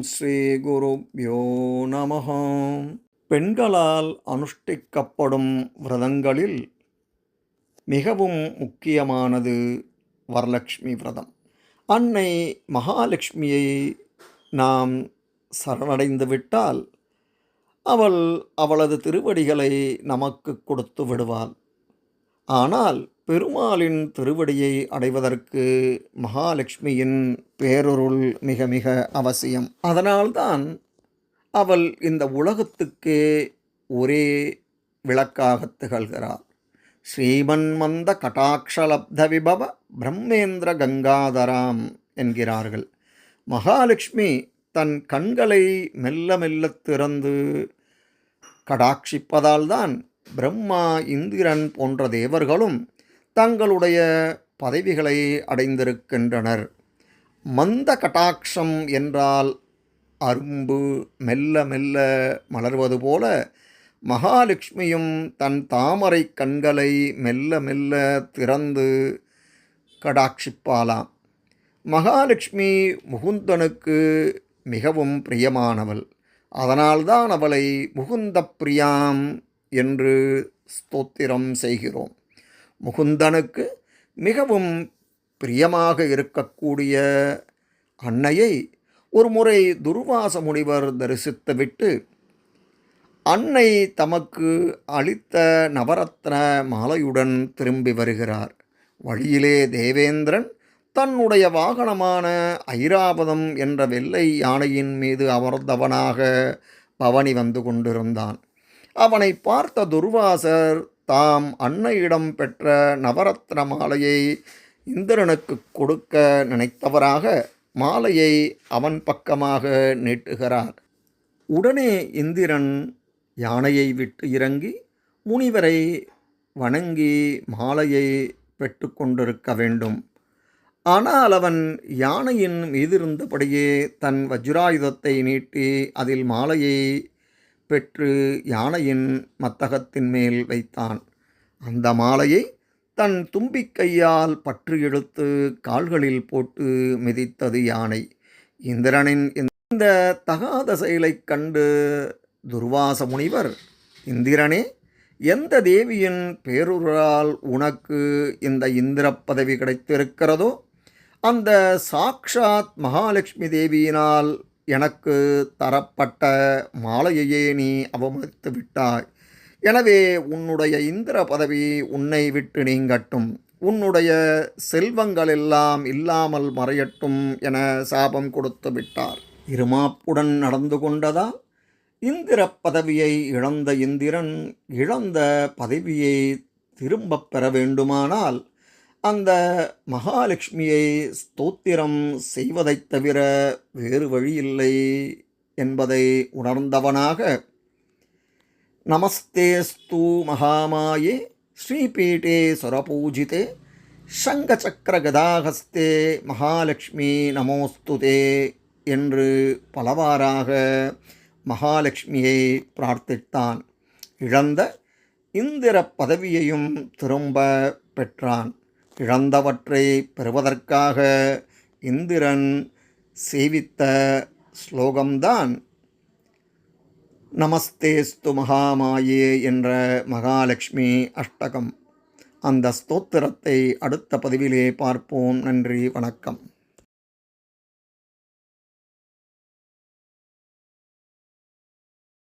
ஸ்ரீ குருப்யோ நமः. பெண்களால் அனுஷ்டிக்கப்படும் விரதங்களில் மிகவும் முக்கியமானது வரலட்சுமி விரதம். அன்னை மகாலட்சுமியை நாம் சரணடைந்து விட்டால் அவள் அவளது திருவடிகளை நமக்கு கொடுத்து விடுவாள். ஆனால் பெருமாளின் திருவடியை அடைவதற்கு மகாலட்சுமியின் பேரருள் மிக மிக அவசியம். அதனால்தான் அவள் இந்த உலகத்துக்கே ஒரே விளக்காக திகழ்கிறாள். ஸ்ரீமன்மந்த கடாட்சலப்த விபவ பிரம்மேந்திர கங்காதராம் என்கிறார்கள். மகாலட்சுமி தன் கண்களை மெல்ல மெல்ல திறந்து கடாட்சிப்பதால்தான் பிரம்மா, இந்திரன் போன்ற தேவர்களும் தங்களுடைய பதவிகளை அடைந்திருக்கின்றனர். மந்த கடாட்சம் என்றால் அரும்பு மெல்ல மெல்ல மலர்வது போல மகாலட்சுமியும் தன் தாமரை கண்களை மெல்ல மெல்ல திறந்து கடாட்சிப்பாளாம். மகாலட்சுமி முகுந்தனுக்கு மிகவும் பிரியமானவள். அதனால்தான் அவளை முகுந்த பிரியாம் என்று ஸ்தோத்திரம் செய்கிறோம். முகுந்தனுக்கு மிகவும் பிரியமாக இருக்கக்கூடிய அன்னையை ஒரு முறை துர்வாச முனிவர் தரிசித்துவிட்டு அன்னை தமக்கு அளித்த நவரத்ன மாலையுடன் திரும்பி வருகிறார். வழியிலே தேவேந்திரன் தன்னுடைய வாகனமான ஐராவதம் என்ற வெள்ளை யானையின் மீது அமர்ந்தவனாக பவனி வந்து கொண்டிருந்தான். அவனை பார்த்த துர்வாசர் தாம் அன்னையிடம் பெற்ற நவரத்ன மாலையை இந்திரனுக்கு கொடுக்க நினைத்தவராக மாலையை அவன் பக்கமாக நீட்டுகிறார். உடனே இந்திரன் யானையை விட்டு இறங்கி முனிவரை வணங்கி மாலையை பெற்று கொண்டிருக்க வேண்டும். ஆனால் அவன் யானையின் மீதிருந்தபடியே தன் வஜ்ராயுதத்தை நீட்டி அதில் மாலையை பெற்று யானையின் மத்தகத்தின் மேல் வைத்தான். அந்த மாலையை தன் தும்பிக்கையால் பற்றி இழுத்து கால்களில் போட்டு மிதித்தது யானை. இந்திரனின் இந்த தகாத செயலைக் கண்டு துர்வாச முனிவர், இந்திரனே, எந்த தேவியின் பேருரால் உனக்கு இந்த இந்திர பதவி கிடைத்திருக்கிறதோ அந்த சாக்ஷாத் மகாலட்சுமி தேவியினால் எனக்கு தரப்பட்ட மாலையையே நீ அவமதித்து விட்டாய். எனவே உன்னுடைய இந்திர பதவி உன்னை விட்டு நீங்கட்டும், உன்னுடைய செல்வங்கள் எல்லாம் இல்லாமல் மறையட்டும் என சாபம் கொடுத்து விட்டார். இருமாப்புடன் நடந்து கொண்டதால் இந்திர பதவியை இழந்த இந்திரன் இழந்த பதவியை திரும்பப் பெற வேண்டுமானால் அந்த மகாலட்சுமியை ஸ்தோத்திரம் செய்வதைத் தவிர வேறு வழியில்லை என்பதை உணர்ந்தவனாக, நமஸ்தேஸ்து மகாமாயே ஸ்ரீபீட்டே சுரபூஜிதே சங்கசக்கர கதாஹஸ்தே மகாலட்சுமி நமோஸ்துதே என்று பலவாறாக மகாலட்சுமியை பிரார்த்தித்தான். இழந்த இந்திர பதவியையும் திரும்ப பெற்றான். இழந்தவற்றை பெறுவதற்காக இந்திரன் சேவித்த ஸ்லோகம்தான் நமஸ்தேஸ்து மகாமாயே என்ற மகாலட்சுமி அஷ்டகம். அந்த ஸ்தோத்திரத்தை அடுத்த பதிவிலே பார்ப்போம். நன்றி, வணக்கம்.